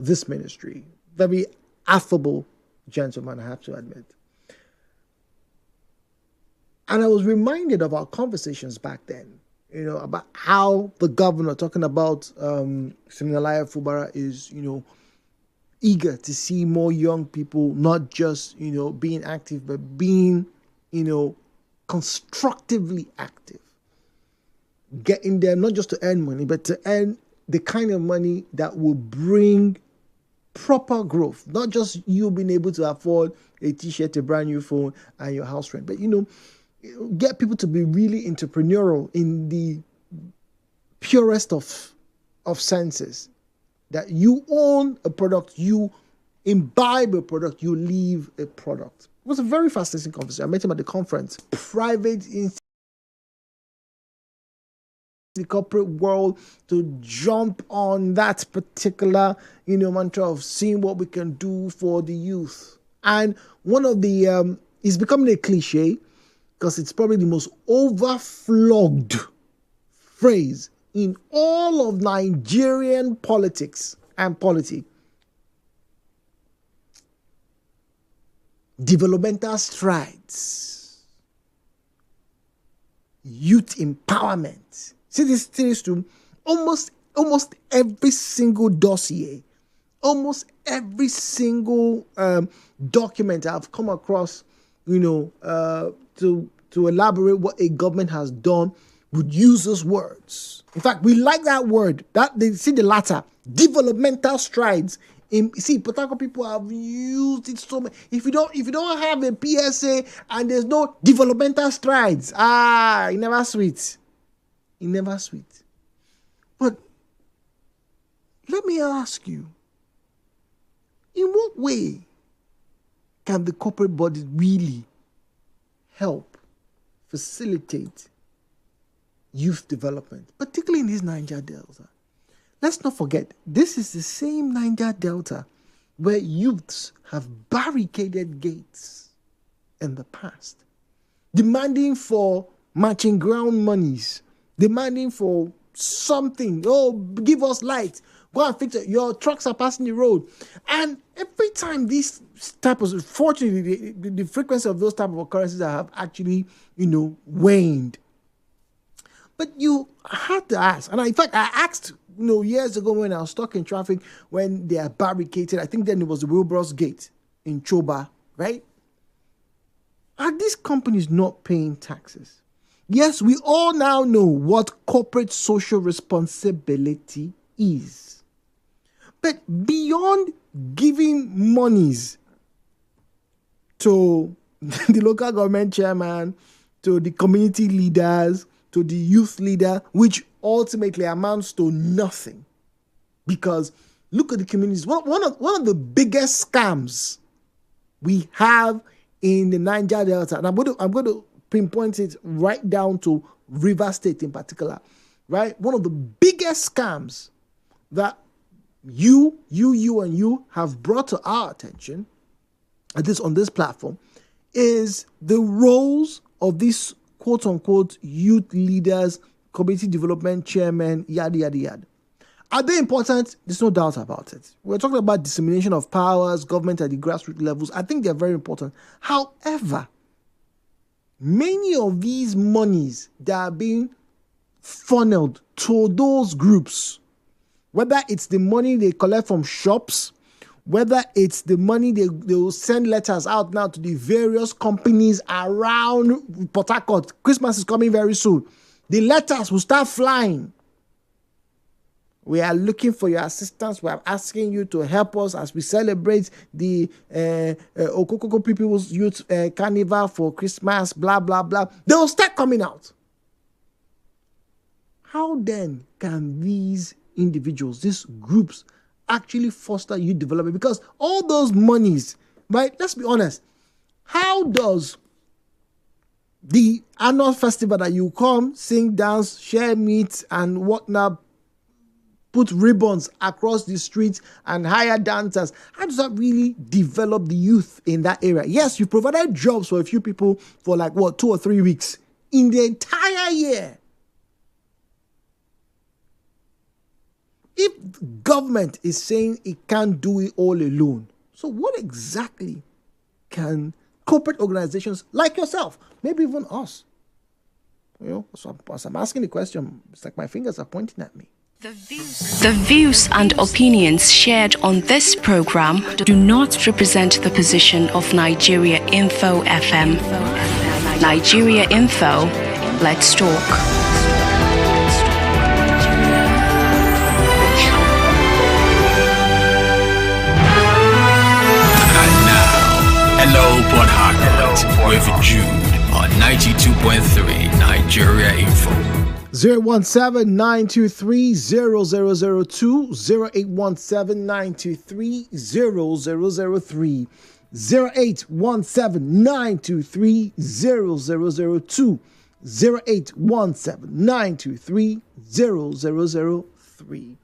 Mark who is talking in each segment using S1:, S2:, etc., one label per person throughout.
S1: this ministry. Very affable gentleman, I have to admit. And I was reminded of our conversations back then, about how the governor, talking about Siminalaya Fubara, is, eager to see more young people, not just, being active, but being, constructively active. Getting there not just to earn money, but to earn the kind of money that will bring proper growth. Not just you being able to afford a t-shirt, a brand new phone, and your house rent, but, get people to be really entrepreneurial in the purest of senses. That you own a product, you imbibe a product, you leave a product. It was a very fascinating conversation. I met him at the conference. Private in the corporate world to jump on that particular, mantra of seeing what we can do for the youth. And one of the, it's becoming a cliche, because it's probably the most overflogged phrase in all of Nigerian politics and polity. Developmental strides. Youth empowerment. See this to almost every single dossier, almost every single document I've come across, to elaborate what a government has done, would use those words. In fact, we like that word. That they see the latter, developmental strides. Port Harcourt people have used it so much. If you don't have a PSA and there's no developmental strides, it never sweet. It never sweet. But let me ask you, in what way can the corporate body really help facilitate youth development, particularly in this Niger Delta? Let's not forget, this is the same Niger Delta where youths have barricaded gates in the past, demanding for matching ground monies, demanding for something. Oh, give us light. Go and fix it. Your trucks are passing the road. And every time these type of, fortunately, the frequency of those type of occurrences have actually, waned. But you had to ask. And in fact, I asked, years ago when I was stuck in traffic, when they are barricaded, I think then it was the Wilbur's Gate in Choba, right? Are these companies not paying taxes? Yes, we all now know what corporate social responsibility is. But beyond giving monies to the local government chairman, to the community leaders, to the youth leader, which ultimately amounts to nothing. Because look at the communities. One of the biggest scams we have in the Niger Delta, and I'm going to pinpoint it right down to River State in particular, right? One of the biggest scams that you have brought to our attention, at least on this platform, is the roles of these quote-unquote youth leaders, community development chairmen, yada, yada, yada. Are they important? There's no doubt about it. We're talking about dissemination of powers, government at the grassroots levels. I think they're very important. However, many of these monies that are being funneled to those groups, whether it's the money they collect from shops, whether it's the money they will send letters out now to the various companies around Port Harcourt. Christmas is coming very soon. The letters will start flying. We are looking for your assistance. We are asking you to help us as we celebrate the Okokoko People's Youth Carnival for Christmas, blah, blah, blah. They will start coming out. How then can these individuals, these groups, actually foster youth development? Because all those monies, right? Let's be honest. How does the annual festival that you come, sing, dance, share meat, and whatnot, put ribbons across the streets and hire dancers, how does that really develop the youth in that area? Yes, you provided jobs for a few people for 2 or 3 weeks in the entire year. if government is saying it can't do it all alone, so what exactly can corporate organizations like yourself, maybe even us, so as I'm asking the question, it's like my fingers are pointing at me.
S2: The views and opinions shared on this program do not represent the position of Nigeria Info FM. Nigeria Info, let's talk.
S3: Hello, Port Harcourt, with Jude on 92.3 Nigeria Info.
S1: 017-923-0002, 0817-923-0003, 0817-923-0002, 0817-923-0003.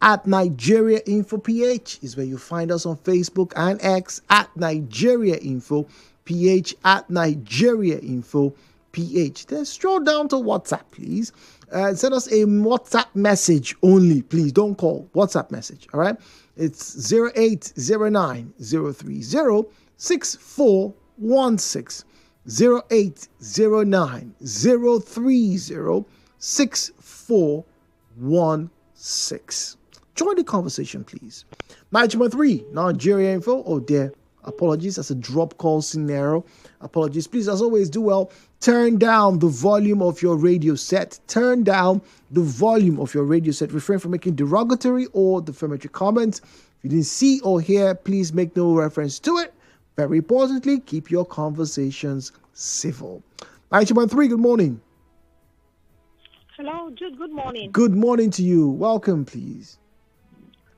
S1: At Nigeria Info PH is where you find us on Facebook and X at Nigeria Info PH, at Nigeria Info PH. Then stroll down to WhatsApp, please. Send us a WhatsApp message only, please. Don't call. WhatsApp message, all right? It's 0809-030-6416. 0809-030-6416. Join the conversation, please. 9.3 Nigeria Info. Oh dear, apologies. That's a drop call scenario. Apologies. Please, as always, do well. Turn down the volume of your radio set. Turn down the volume of your radio set. Refrain from making derogatory or defamatory comments. If you didn't see or hear, please make no reference to it. Very importantly, keep your conversations civil. 9.3, good morning.
S4: Hello, Jude, good morning.
S1: Good morning to you. Welcome, please.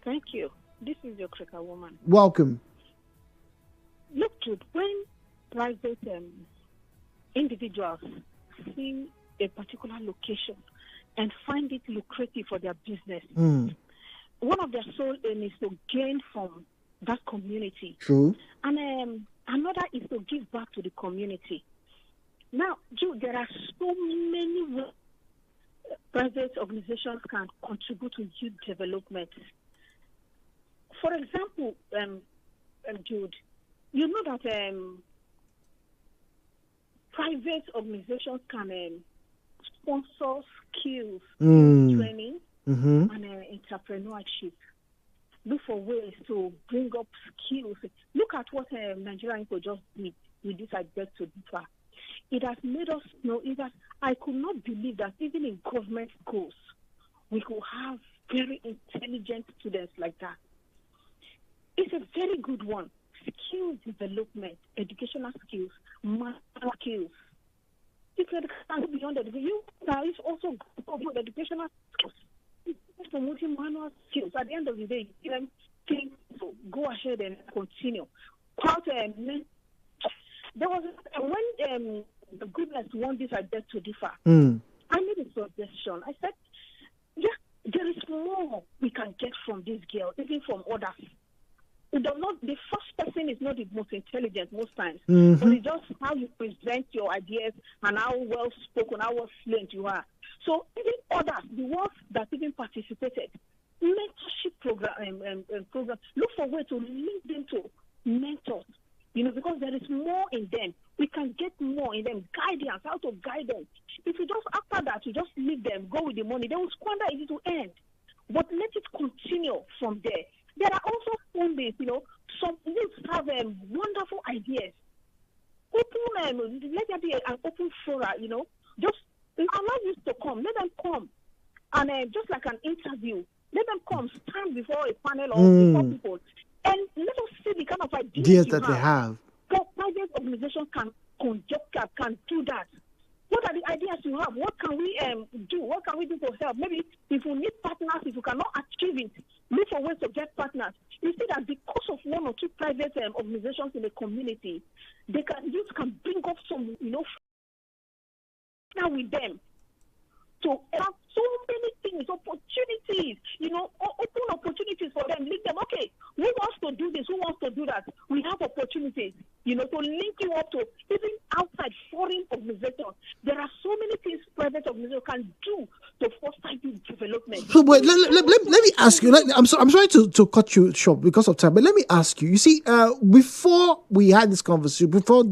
S4: Thank you. This is your Krika woman.
S1: Welcome.
S4: Look, Jude, when private individuals see a particular location and find it lucrative for their business, one of their sole aim is to gain from that community.
S1: True.
S4: And another is to give back to the community. Now, Jude, there are so many ways private organizations can contribute to youth development. For example, Jude, you know that private organizations can sponsor skills training and entrepreneurship. Look for ways to bring up skills. Look at what Nigeria Info just did with this I beg to differ. It has made us know, I could not believe that even in government schools, we could have very intelligent students like that. It's a very good one. Skill development, educational skills, manual skills. It can go beyond that. It's also good educational skills. It's promoting manual skills. At the end of the day, you them think so. Go ahead and continue. There was when the goodness won this I beg to differ. I made a suggestion. I said, yeah, there is more we can get from this girl, even from others. The first person is not the most intelligent most times, but it's just how you present your ideas and how well spoken, how well fluent you are. So even others, the ones that even participated, mentorship program, look for a way to link them to mentors. Because there is more in them. We can get more in them. Guidance, how to guide them. If you just, after that, you just leave them, go with the money, they will squander it to end. But let it continue from there. There are also fundings, some youths have wonderful ideas. Let there be an open forum, just allow youth to come. Let them come. And just like an interview, let them come, stand before a panel or before people. And let us see the kind of ideas
S1: that they have.
S4: So private organizations can do that. What are the ideas you have? What can we do? What can we do to help? Maybe if you need partners, if you cannot achieve it, look for ways to get partners. You see that because of one or two private organizations in the community, youth can bring up some, now with them. To have so many things, opportunities, open opportunities for them. Link them, okay, who wants to do this? Who wants to do that? We have opportunities, to link you up to even outside foreign organizations. There are so many things private organizations can do to foster youth development.
S1: So wait, let me ask you. I'm sorry to cut you short because of time, but let me ask you. You see, before we had this conversation, before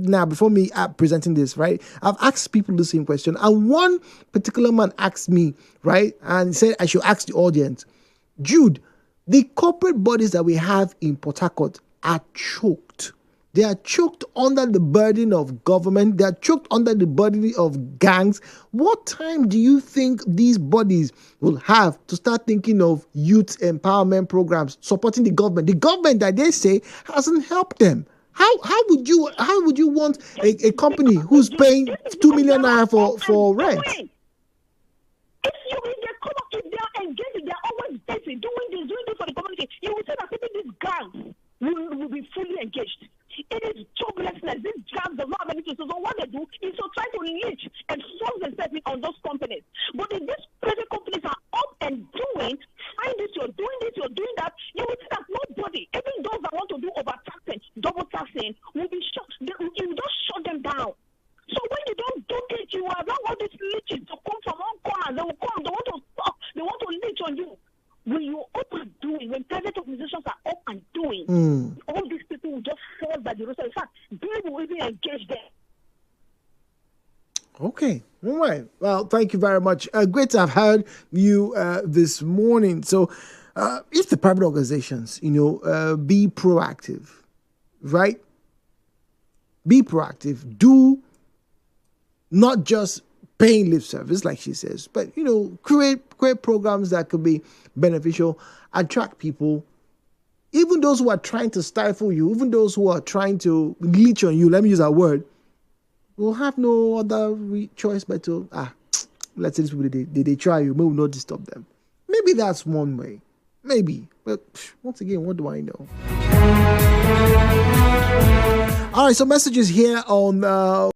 S1: me presenting this, right? I've asked people the same question, and one particular man asked me, right, and he said I should ask the audience, Jude, the corporate bodies that we have in Port Harcourt are choked. They are choked under the burden of government. They are choked under the burden of gangs. What time do you think these bodies will have to start thinking of youth empowerment programs, supporting the government? The government that they say hasn't helped them. How would you want a company who's paying 2 million naira for rent?
S4: If they come up, if they are engaged, they are always busy doing this for the community. You will see that even these gangs will be fully engaged. It is joblessness. These jobs does not have anything. So what they do is to try to leech and force themselves on those companies. But if these private companies are up and doing, find this, you're doing that, you will see that nobody, even those that want to do overtaxing, double taxing, will be shut. You just shut them down. So when you don't do it, you allow all these leeches to come from all corners. They will come, they want to stop, they want to leech on you. When you're up and doing, when private organizations are up and doing, all these people will just fall by the roadside. In fact, they will even engage them.
S1: Okay. All right. Well, thank you very much. Great to have heard you this morning. So, if the private organizations, be proactive, right? Be proactive. Do not just paying lip service, like she says, but create programs that could be beneficial, attract people, even those who are trying to stifle you, even those who are trying to leech on you. Let me use that word. Will have no other choice but to let's say these people they try you, maybe not disturb them. Maybe that's one way, maybe. But once again, what do I know? All right, so messages here on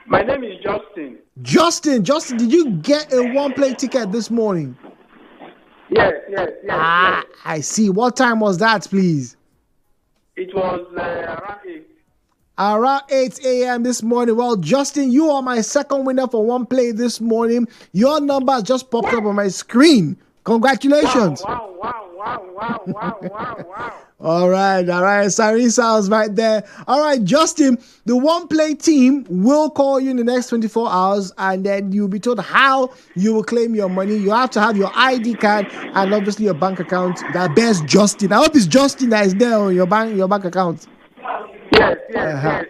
S5: My name is Justin.
S1: Justin, did you get a one-play ticket this morning?
S5: Yes.
S1: I see. What time was that, please?
S5: It was around 8.
S1: Around 8 a.m. this morning. Well, Justin, you are my second winner for one play this morning. Your number just popped up on my screen. Congratulations.
S5: Wow.
S1: All right. Sorry, sounds right there. All right, Justin, the one play team will call you in the next 24 hours and then you'll be told how you will claim your money. You have to have your ID card and obviously your bank account that bears Justin. I hope it's Justin that is there on your bank account.
S5: Yes.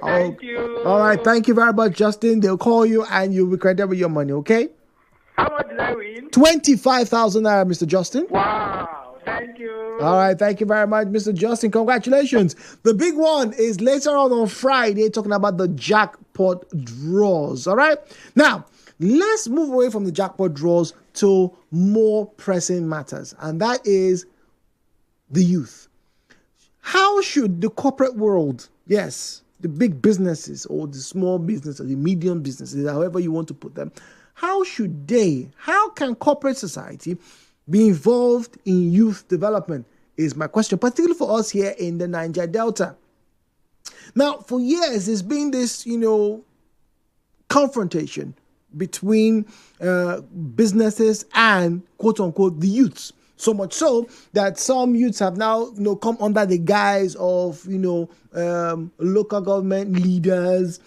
S5: Thank you.
S1: All right, thank you very much, Justin. They'll call you and you'll be credited with your money, okay?
S5: How much did I win?
S1: 25,000 naira, Mr. Justin.
S5: Wow, thank you.
S1: All right, thank you very much, Mr. Justin. Congratulations. The big one is later on Friday, talking about the jackpot draws. All right. Now, let's move away from the jackpot draws to more pressing matters, and that is the youth. How should the corporate world, yes, the big businesses or the small businesses, the medium businesses, however you want to put them, how can corporate society be involved in youth development is my question, particularly for us here in the Niger Delta. Now, for years, there's been this, confrontation between businesses and, quote unquote, the youths. So much so that some youths have now, come under the guise of, local government leaders